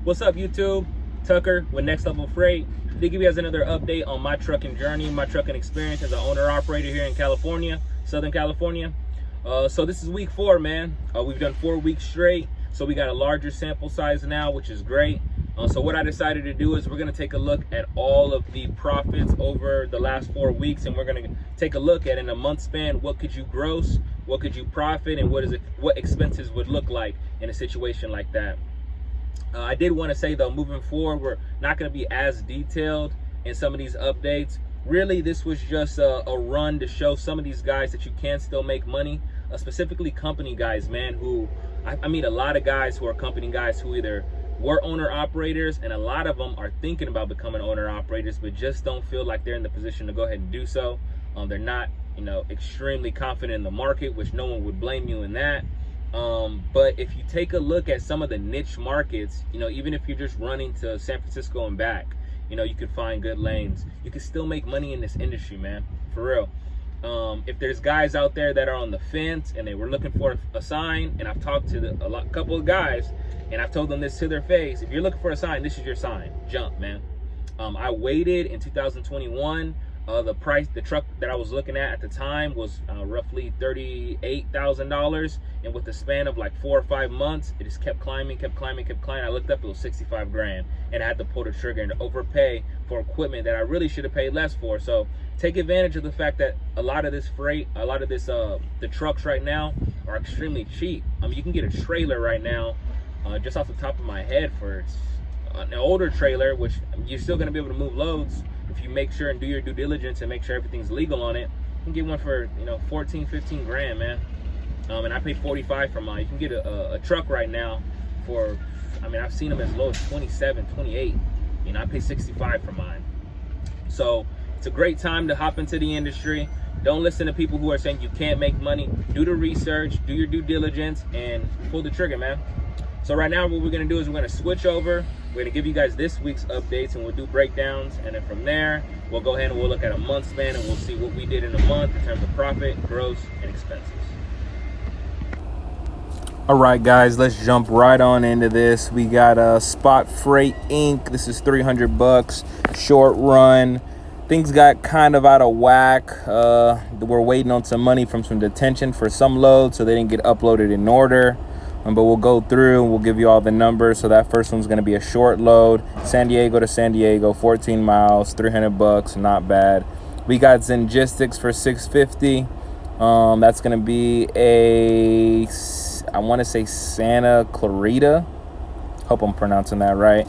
What's up, YouTube? Tucker with Next Level Freight. To give you guys another update on my trucking journey, my trucking experience as an owner-operator here in California, Southern California. So this is week 4, man. We've done 4 weeks straight, so we got a larger sample size now, which is great. So what I decided to do is we're going to take a look at all of the profits over the last 4 weeks, and we're going to take a look at, in a month span, what could you gross, what could you profit, and what expenses would look like in a situation like that. I did want to say, though, moving forward, we're not going to be as detailed in some of these updates. Really, this was just a run to show some of these guys that you can still make money, specifically company guys, man, who I meet a lot of guys who are company guys who either were owner operators, and a lot of them are thinking about becoming owner operators, but just don't feel like they're in the position to go ahead and do so. They're not, extremely confident in the market, which no one would blame you in that. But if you take a look at some of the niche markets, even if you're just running to San Francisco and back, you could find good lanes. You can still make money in this industry, man, for real. If there's guys out there that are on the fence and they were looking for a sign, and I've talked to a couple of guys, and I've told them this to their face: if you're looking for a sign, this is your sign. Jump, man. I waited in 2021. The truck that I was looking at the time was roughly $38,000, and with the span of like 4 or 5 months, it just kept climbing. I looked up, it was 65 grand, and I had to pull the trigger and overpay for equipment that I really should have paid less for. So take advantage of the fact that a lot of this freight, the trucks right now are extremely cheap. You can get a trailer right now, just off the top of my head, for an older trailer, which you're still going to be able to move loads if you make sure and do your due diligence and make sure everything's legal on it. You can get one for 14, 15 grand, man. And I paid 45 for mine. You can get a truck right now for, I've seen them as low as 27, 28. I pay 65 for mine. So it's a great time to hop into the industry. Don't listen to people who are saying you can't make money. Do the research, do your due diligence, and pull the trigger, man. So right now, what we're gonna do is we're gonna switch over. We're gonna give you guys this week's updates, and we'll do breakdowns. And then from there, we'll go ahead and we'll look at a month span, and we'll see what we did in a month in terms of profit, gross, and expenses. All right, guys, let's jump right on into this. We got Spot Freight Inc. This is $300, short run. Things got kind of out of whack. We're waiting on some money from some detention for some loads, so they didn't get uploaded in order. But we'll go through and we'll give you all the numbers. So that first one's going to be a short load, San Diego to San Diego, 14 miles, $300, not bad. We got Zengistics for $650. That's going to be I want to say Santa Clarita. Hope I'm pronouncing that right.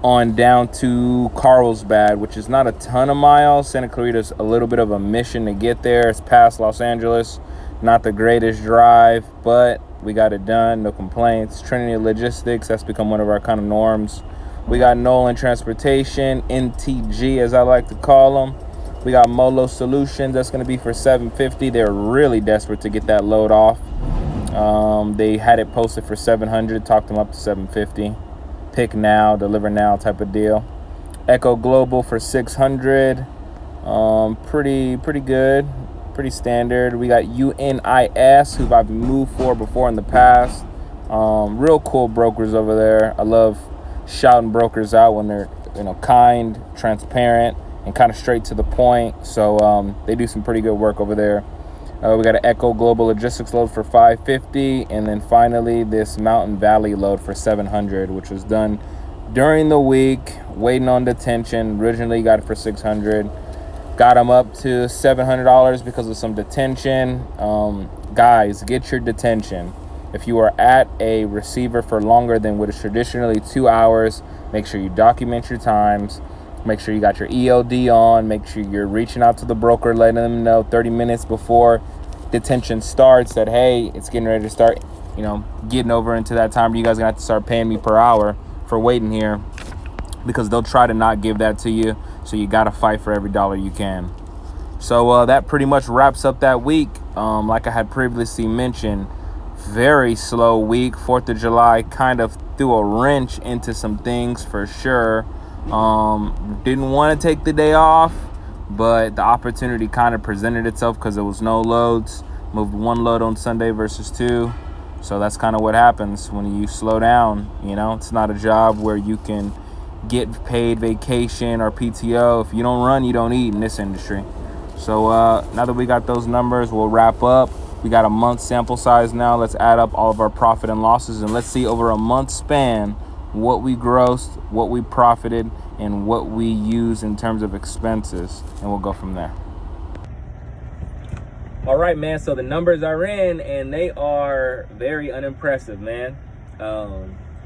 On down to Carlsbad, which is not a ton of miles. Santa Clarita's a little bit of a mission to get there. It's past Los Angeles. Not the greatest drive, but we got it done, no complaints. Trinity Logistics, that's become one of our kind of norms. We got Nolan Transportation, NTG as I like to call them. We got Molo Solutions, that's going to be for $750. They're really desperate to get that load off. They had it posted for $700, talked them up to $750. Pick now, deliver now type of deal. Echo Global for $600. Pretty good. Pretty standard. We got UNIS, who I've moved for before in the past. Real cool brokers over there. I love shouting brokers out when they're kind, transparent, and kind of straight to the point. So they do some pretty good work over there. We got an Echo Global Logistics load for $550, and then finally this Mountain Valley load for $700, which was done during the week, waiting on detention. Originally got it for $600. Got them up to $700 because of some detention. Guys, get your detention. If you are at a receiver for longer than what is traditionally 2 hours, make sure you document your times. Make sure you got your ELD on. Make sure you're reaching out to the broker, letting them know 30 minutes before detention starts that, hey, it's getting ready to start, getting over into that time where you guys are going to have to start paying me per hour for waiting here, because they'll try to not give that to you. So you got to fight for every dollar you can. So that pretty much wraps up that week. Like I had previously mentioned, very slow week. 4th of July kind of threw a wrench into some things for sure. Didn't want to take the day off, but the opportunity kind of presented itself because there was no loads. Moved one load on Sunday versus 2. So that's kind of what happens when you slow down. You know, it's not a job where you can get paid vacation or PTO. If you don't run, you don't eat in this industry. So now that we got those numbers, we'll wrap up. We got a month sample size now. Let's add up all of our profit and losses, and let's see over a month span what we grossed, what we profited, and what we use in terms of expenses, and we'll go from there. All right, man, so the numbers are in, and they are very unimpressive, man.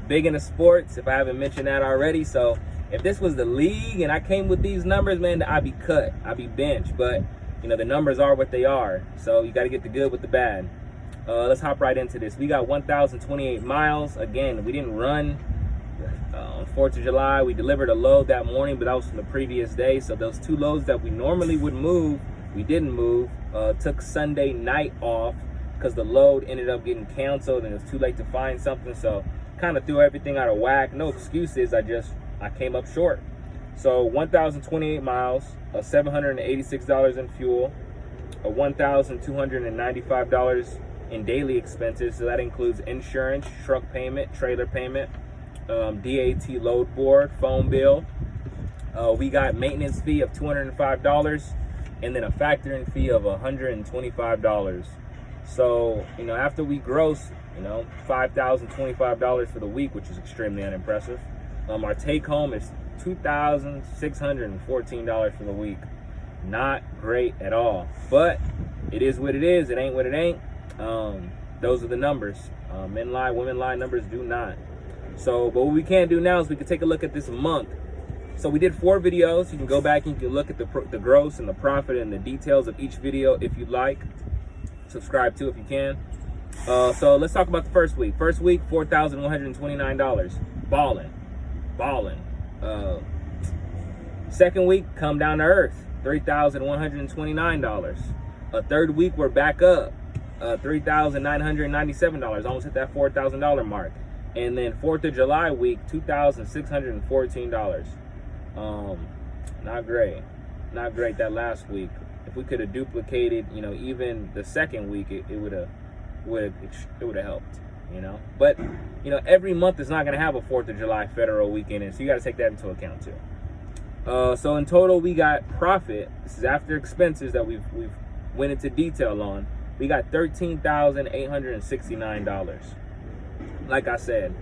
Big into sports, if I haven't mentioned that already. So if this was the league and I came with these numbers, man, I'd be cut, I'd be benched. But you know, the numbers are what they are, so you got to get the good with the bad. Let's hop right into this. We got 1,028 miles. Again, we didn't run on 4th of July. We delivered a load that morning, but that was from the previous day. So those 2 loads that we normally would move, we didn't move. Took Sunday night off because the load ended up getting canceled and it was too late to find something. So kind of threw everything out of whack. No excuses. I came up short. So 1,028 miles, $786 in fuel, $1,295 in daily expenses. So that includes insurance, truck payment, trailer payment, DAT load board, phone bill. We got maintenance fee of $205 and then a factoring fee of $125. So, you know, after we gross, you know, $5,025 for the week, which is extremely unimpressive. Our take home is $2,614 for the week. Not great at all, but it is what it is. It ain't what it ain't. Those are the numbers. Men lie, women lie, numbers do not. So, but what we can do now is we can take a look at this month. So we did 4 videos. You can go back and you can look at the gross and the profit and the details of each video if you'd like. Subscribe to if you can. So let's talk about the first week. First week, $4,129. Balling. Second week, come down to earth, $3,129. Third week, we're back up, $3,997. Almost hit that $4,000 mark. And then 4th of July week, $2,614. Not great that last week. If we could have duplicated, you know, even the second week, it would have helped, you know. But you know, every month is not going to have a 4th of July federal weekend, and so you got to take that into account too. So in total, we got profit. This is after expenses that we've went into detail on. We got $13,869. Like I said,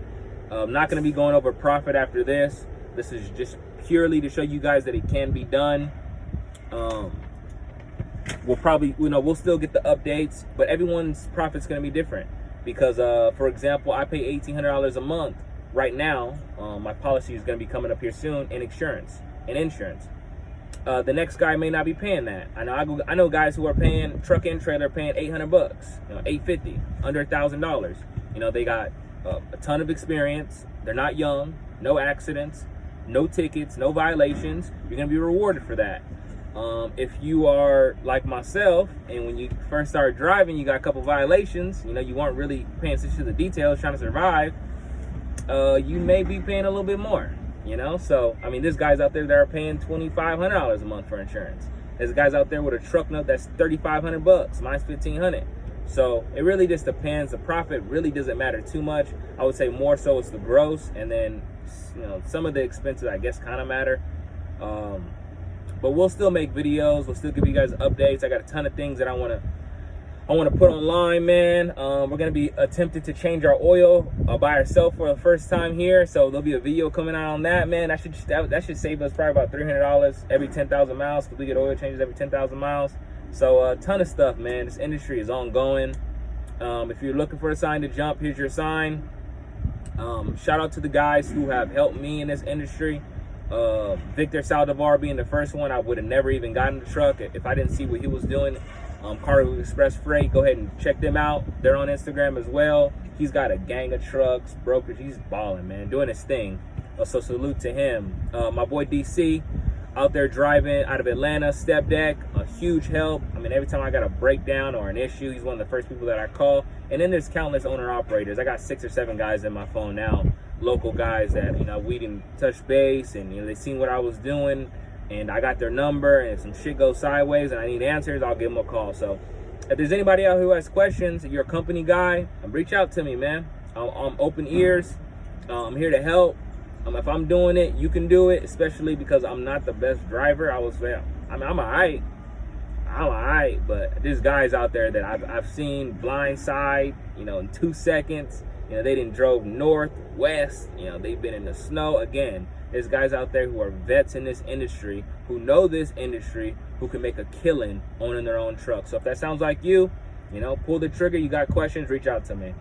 I'm not going to be going over profit after this. This is just purely to show you guys that it can be done. We'll probably, you know, we'll still get the updates, but everyone's profit's going to be different because, for example, I pay $1,800 a month right now. My policy is going to be coming up here soon in insurance. The next guy may not be paying that. I know guys who are paying truck and trailer paying $800, you know, $850, under $1,000. You know, they got a ton of experience. They're not young, no accidents, no tickets, no violations. You're going to be rewarded for that. If you are like myself, and when you first started driving, you got a couple violations, you know, you weren't really paying attention to the details, trying to survive, you may be paying a little bit more, you know. So, I mean, there's guys out there that are paying $2,500 a month for insurance. There's guys out there with a truck note that's $3,500, mine's $1,500. So it really just depends. The profit really doesn't matter too much. I would say more so it's the gross, and then, you know, some of the expenses I guess kind of matter. But we'll still make videos. We'll still give you guys updates. I got a ton of things that I want to put online, man. We're gonna be attempting to change our oil by ourselves for the first time here. So there'll be a video coming out on that, man. That should save us probably about $300 every 10,000 miles because we get oil changes every 10,000 miles. So a ton of stuff, man. This industry is ongoing. If you're looking for a sign to jump, here's your sign. Shout out to the guys who have helped me in this industry. Victor Saldivar being the first one. I would have never even gotten the truck if I didn't see what he was doing. Cargo Express Freight, go ahead and check them out. They're on Instagram as well. He's got a gang of trucks, brokerage. He's balling, man, doing his thing. So salute to him. My boy DC out there driving out of Atlanta, Step Deck, a huge help. I mean, every time I got a breakdown or an issue, he's one of the first people that I call. And then there's countless owner operators. I got 6 or 7 guys in my phone now, local guys that, you know, we didn't touch base, and, you know, they seen what I was doing, and I got their number, and if some shit goes sideways and I need answers, I'll give them a call. So If there's anybody out who has questions, if you're a company guy, reach out to me, man. I'm open ears. I'm here to help. If I'm doing it, you can do it, especially because I'm not the best driver. I'm alright. But there's guys out there that I've seen blindside, in 2 seconds. They didn't drove north, west, they've been in the snow. Again, there's guys out there who are vets in this industry, who know this industry, who can make a killing owning their own truck. So if that sounds like you, pull the trigger. You got questions, reach out to me.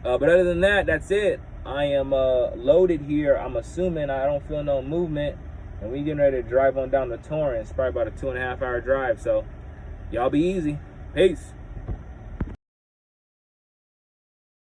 But other than that, that's it. I am loaded here. I'm assuming I don't feel no movement. And we getting ready to drive on down to Torrance. Probably about a 2.5 hour drive. So y'all be easy. Peace.